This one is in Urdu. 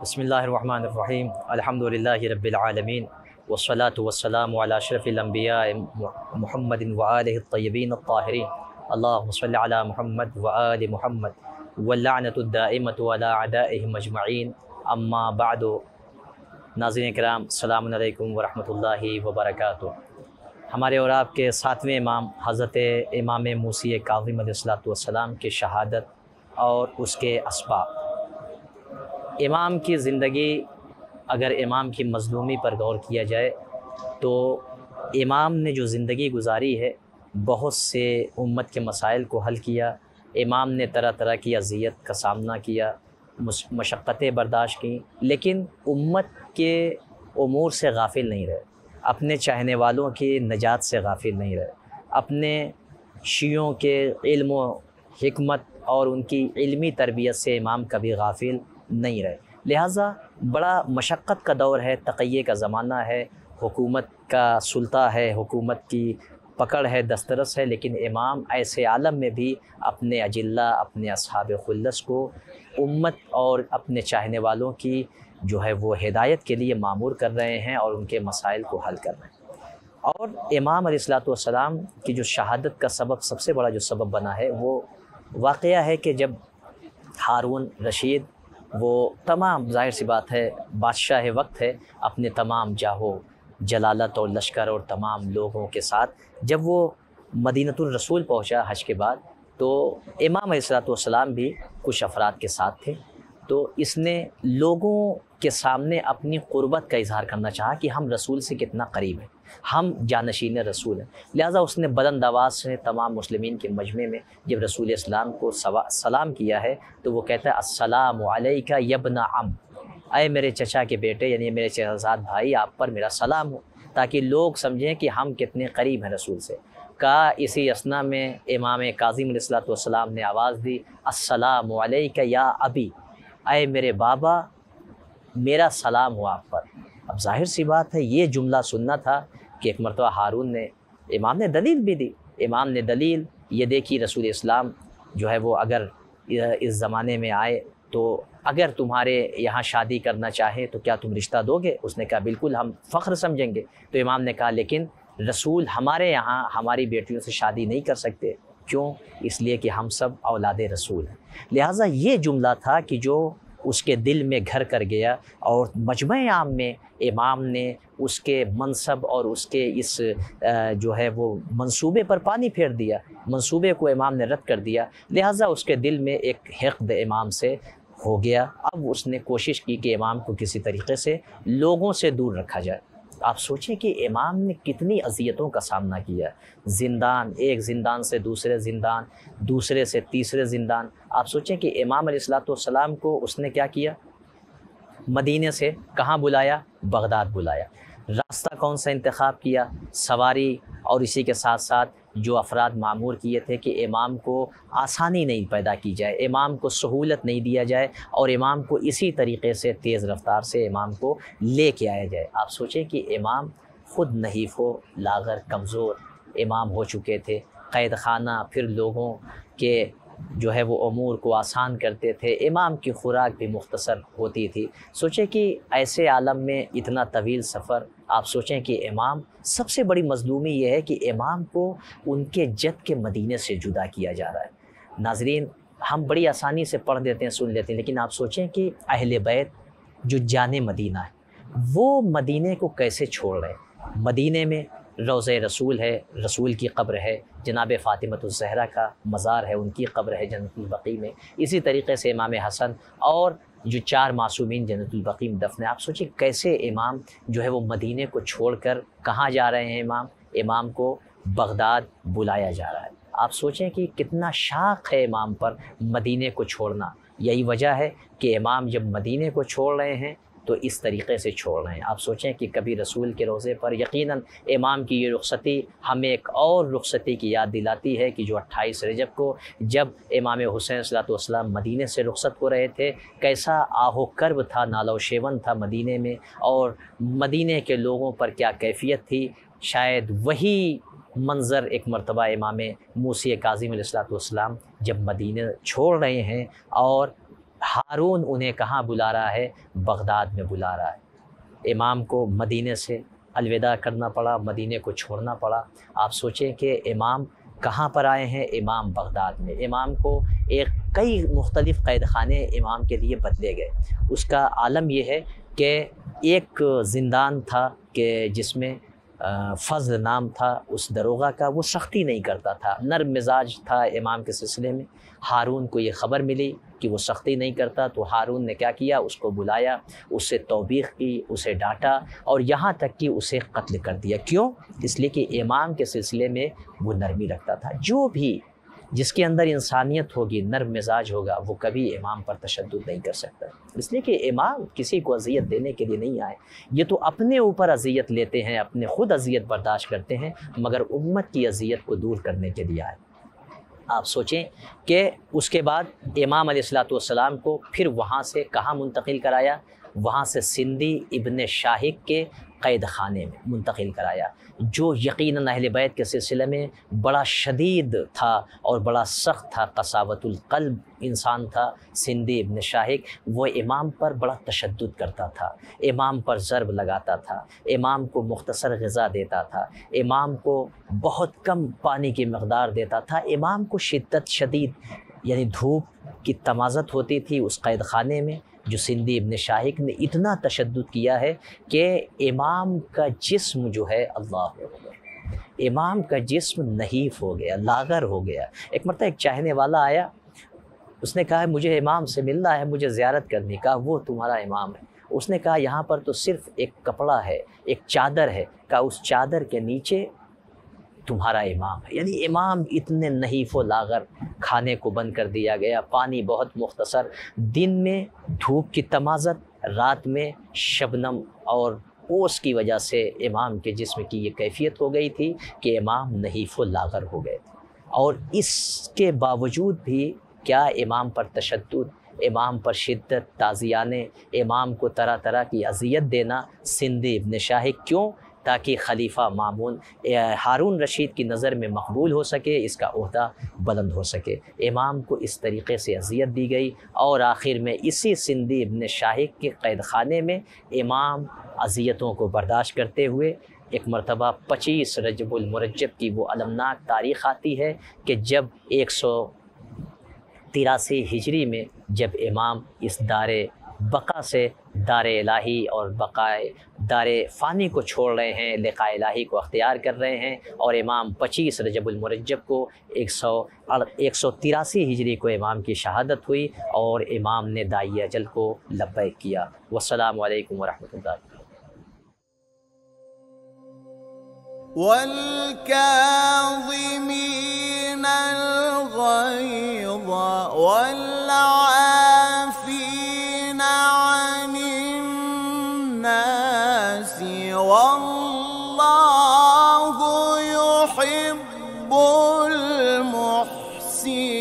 بسم اللہ الرحمن الرحیم الحمدللہ رب العالمین والصلاة والسلام علی اشرف الانبیاء محمد وآلہ الطیبین الطاہرین اللہم صلی علی محمد وآل محمد واللعنۃ الدائمۃ علی اعدائہم اجمعین اما بعد۔ ناظرین کرام، السلام علیکم ورحمۃ اللہ وبرکاتہ۔ ہمارے اور آپ کے ساتویں امام حضرت امام موسی کاظم علیہ السلام کی شہادت اور اس کے اسباب۔ امام کی زندگی، اگر امام کی مظلومی پر غور کیا جائے تو امام نے جو زندگی گزاری ہے بہت سے امت کے مسائل کو حل کیا۔ امام نے طرح طرح کی اذیت کا سامنا کیا، مشقتیں برداشت کیں، لیکن امت کے امور سے غافل نہیں رہے، اپنے چاہنے والوں کی نجات سے غافل نہیں رہے، اپنے شیعوں کے علم و حکمت اور ان کی علمی تربیت سے امام کبھی غافل نہیں رہے۔ لہٰذا بڑا مشقت کا دور ہے، تقیے کا زمانہ ہے، حکومت کا سلطہ ہے، حکومت کی پکڑ ہے، دسترس ہے، لیکن امام ایسے عالم میں بھی اپنے اجلہ، اپنے اصحاب خلص کو امت اور اپنے چاہنے والوں کی جو ہے وہ ہدایت کے لیے مامور کر رہے ہیں اور ان کے مسائل کو حل کر رہے ہیں۔ اور امام علیہ السلام کی جو شہادت کا سبب، سب سے بڑا جو سبب بنا ہے، وہ واقعہ ہے کہ جب ہارون رشید، وہ تمام، ظاہر سی بات ہے، بادشاہ وقت ہے، اپنے تمام جاہو جلالت اور لشکر اور تمام لوگوں کے ساتھ جب وہ مدینۃ الرسول پہنچا حج کے بعد، تو امام علیہ السلام بھی کچھ افراد کے ساتھ تھے۔ تو اس نے لوگوں کے سامنے اپنی قربت کا اظہار کرنا چاہا کہ ہم رسول سے کتنا قریب ہیں، ہم جانشین رسول ہیں۔ لہٰذا اس نے بلند آواز سے تمام مسلمین کے مجمع میں جب رسول اسلام کو سلام کیا ہے تو وہ کہتا ہے السلام علیک یا ابن عم، اے میرے چچا کے بیٹے، یعنی میرے چچا بھائی، آپ پر میرا سلام ہو، تاکہ لوگ سمجھیں کہ ہم کتنے قریب ہیں رسول سے۔ کہا اسی اثنا میں امام کاظم علیہ السلام نے آواز دی السلام علیک یا ابی، اے میرے بابا، میرا سلام ہو آپ پر۔ اب ظاہر سی بات ہے، یہ جملہ سننا تھا کہ ایک مرتبہ ہارون نے، امام نے دلیل بھی دی، امام نے دلیل یہ دیکھی رسول اسلام جو ہے وہ اگر اس زمانے میں آئے تو اگر تمہارے یہاں شادی کرنا چاہے تو کیا تم رشتہ دو گے؟ اس نے کہا بالکل، ہم فخر سمجھیں گے۔ تو امام نے کہا لیکن رسول ہمارے یہاں ہماری بیٹیوں سے شادی نہیں کر سکتے، کیوں؟ اس لیے کہ ہم سب اولاد رسول ہیں۔ لہٰذا یہ جملہ تھا کہ جو اس کے دل میں گھر کر گیا، اور مجمع عام میں امام نے اس کے منصب اور اس کے اس جو ہے وہ منصوبے پر پانی پھیر دیا، منصوبے کو امام نے رد کر دیا۔ لہٰذا اس کے دل میں ایک حقد امام سے ہو گیا۔ اب اس نے کوشش کی کہ امام کو کسی طریقے سے لوگوں سے دور رکھا جائے۔ آپ سوچیں کہ امام نے کتنی اذیتوں کا سامنا کیا، زندان، ایک زندان سے دوسرے زندان، دوسرے سے تیسرے زندان۔ آپ سوچیں کہ امام علیہ السلام کو اس نے کیا کیا؟ مدینے سے کہاں بلایا؟ بغداد بلایا۔ راستہ کون سا انتخاب کیا؟ سواری، اور اسی کے ساتھ ساتھ جو افراد معمور کیے تھے کہ امام کو آسانی نہیں پیدا کی جائے، امام کو سہولت نہیں دیا جائے، اور امام کو اسی طریقے سے تیز رفتار سے امام کو لے کے آیا جائے۔ آپ سوچیں کہ امام خود نحیف و لاغر کمزور امام ہو چکے تھے، قید خانہ، پھر لوگوں کے جو ہے وہ امور کو آسان کرتے تھے، امام کی خوراک بھی مختصر ہوتی تھی۔ سوچیں کہ ایسے عالم میں اتنا طویل سفر، آپ سوچیں کہ امام، سب سے بڑی مظلومی یہ ہے کہ امام کو ان کے جد کے مدینے سے جدا کیا جا رہا ہے۔ ناظرین، ہم بڑی آسانی سے پڑھ دیتے ہیں، سن لیتے ہیں، لیکن آپ سوچیں کہ اہل بیت جو جان مدینہ ہے وہ مدینے کو کیسے چھوڑ رہے ہیں۔ مدینے میں روضہ رسول ہے، رسول کی قبر ہے، جناب فاطمۃ الزہرا کا مزار ہے، ان کی قبر ہے جنت البقیع میں، اسی طریقے سے امام حسن اور جو 4 معصومین جنت البقیع میں دفن ہیں۔ آپ سوچیں کیسے امام جو ہے وہ مدینے کو چھوڑ کر کہاں جا رہے ہیں؟ امام کو بغداد بلایا جا رہا ہے۔ آپ سوچیں کہ کتنا شاق ہے امام پر مدینے کو چھوڑنا۔ یہی وجہ ہے کہ امام جب مدینے کو چھوڑ رہے ہیں تو اس طریقے سے چھوڑ رہے ہیں۔ آپ سوچیں کہ کبھی رسول کے روضے پر یقیناً امام کی یہ رخصتی ہمیں ایک اور رخصتی کی یاد دلاتی ہے کہ جو 28 رجب کو جب امام حسین صلی اللہ علیہ وسلم مدینے سے رخصت ہو رہے تھے، کیسا آہ و کرب تھا، نالہ و شیون تھا مدینے میں، اور مدینے کے لوگوں پر کیا کیفیت تھی۔ شاید وہی منظر ایک مرتبہ امام موسی کاظم علیہ السلام جب مدینہ چھوڑ رہے ہیں اور ہارون انہیں کہاں بلا رہا ہے؟ بغداد میں بلا رہا ہے۔ امام کو مدینے سے الوداع کرنا پڑا، مدینے کو چھوڑنا پڑا۔ آپ سوچیں کہ امام کہاں پر آئے ہیں؟ امام بغداد میں۔ امام کو کئی مختلف قید خانے امام کے لیے بدلے گئے۔ اس کا عالم یہ ہے کہ ایک زندان تھا کہ جس میں فضل نام تھا اس داروغہ کا، وہ سختی نہیں کرتا تھا، نرم مزاج تھا امام کے سلسلے میں۔ ہارون کو یہ خبر ملی کہ وہ سختی نہیں کرتا، تو ہارون نے کیا کیا؟ اس کو بلایا، اس سے توبیخ کی، اسے ڈانٹا اور یہاں تک کہ اسے قتل کر دیا۔ کیوں؟ اس لیے کہ امام کے سلسلے میں وہ نرمی رکھتا تھا۔ جو بھی جس کے اندر انسانیت ہوگی، نرم مزاج ہوگا، وہ کبھی امام پر تشدد نہیں کر سکتا، اس لیے کہ امام کسی کو اذیت دینے کے لیے نہیں آئے۔ یہ تو اپنے اوپر اذیت لیتے ہیں، اپنے خود اذیت برداشت کرتے ہیں، مگر امت کی اذیت کو دور کرنے کے لیے آئے۔ آپ سوچیں کہ اس کے بعد امام علیہ الصلوۃ والسلام کو پھر وہاں سے کہاں منتقل کرایا؟ وہاں سے سندھی ابن شاہق کے قید خانے میں منتقل کرایا، جو یقیناً اہل بیت کے سلسلے میں بڑا شدید تھا اور بڑا سخت تھا، قساوت القلب انسان تھا سندھی ابن شاہق۔ وہ امام پر بڑا تشدد کرتا تھا، امام پر ضرب لگاتا تھا، امام کو مختصر غذا دیتا تھا، امام کو بہت کم پانی کی مقدار دیتا تھا، امام کو شدید یعنی دھوپ کی تمازت ہوتی تھی اس قید خانے میں۔ جو سندھی ابن شاہق نے اتنا تشدد کیا ہے کہ امام کا جسم جو ہے، اللہ اکبر، امام کا جسم نحیف ہو گیا، لاغر ہو گیا۔ ایک مرتبہ ایک چاہنے والا آیا، اس نے کہا مجھے امام سے ملنا ہے، مجھے زیارت کرنی۔ کہا وہ تمہارا امام ہے؟ اس نے کہا یہاں پر تو صرف ایک کپڑا ہے، ایک چادر ہے۔ کہا اس چادر کے نیچے تمہارا امام ہے۔ یعنی امام اتنے نحیف و لاغر، کھانے کو بند کر دیا گیا، پانی بہت مختصر، دن میں دھوپ کی تمازت، رات میں شبنم اور اوس کی وجہ سے امام کے جسم کی یہ کیفیت ہو گئی تھی کہ امام نحیف و لاغر ہو گئے تھے۔ اور اس کے باوجود بھی کیا امام پر تشدد، امام پر شدت، تازیانے، امام کو طرح طرح کی اذیت دینا سندھی ابن شاہق۔ کیوں؟ تاکہ خلیفہ مامون ہارون رشید کی نظر میں مقبول ہو سکے، اس کا عہدہ بلند ہو سکے۔ امام کو اس طریقے سے اذیت دی گئی اور آخر میں اسی سندھی ابن شاہق کے قید خانے میں امام اذیتوں کو برداشت کرتے ہوئے ایک مرتبہ 25 رجب المرجب کی وہ المناک تاریخ آتی ہے کہ جب 183 ہجری میں جب امام اس دار بقا سے دار الہی اور بقائے دار فانی کو چھوڑ رہے ہیں، لقاء الہی کو اختیار کر رہے ہیں، اور امام 25 رجب المرجب کو 183 ہجری کو امام کی شہادت ہوئی اور امام نے داعی اجل کو لبیک کیا۔ والسلام علیکم ورحمۃ اللہ۔ والكاظمين الغيظ والعافين عن الناس والله يحب المحسنين۔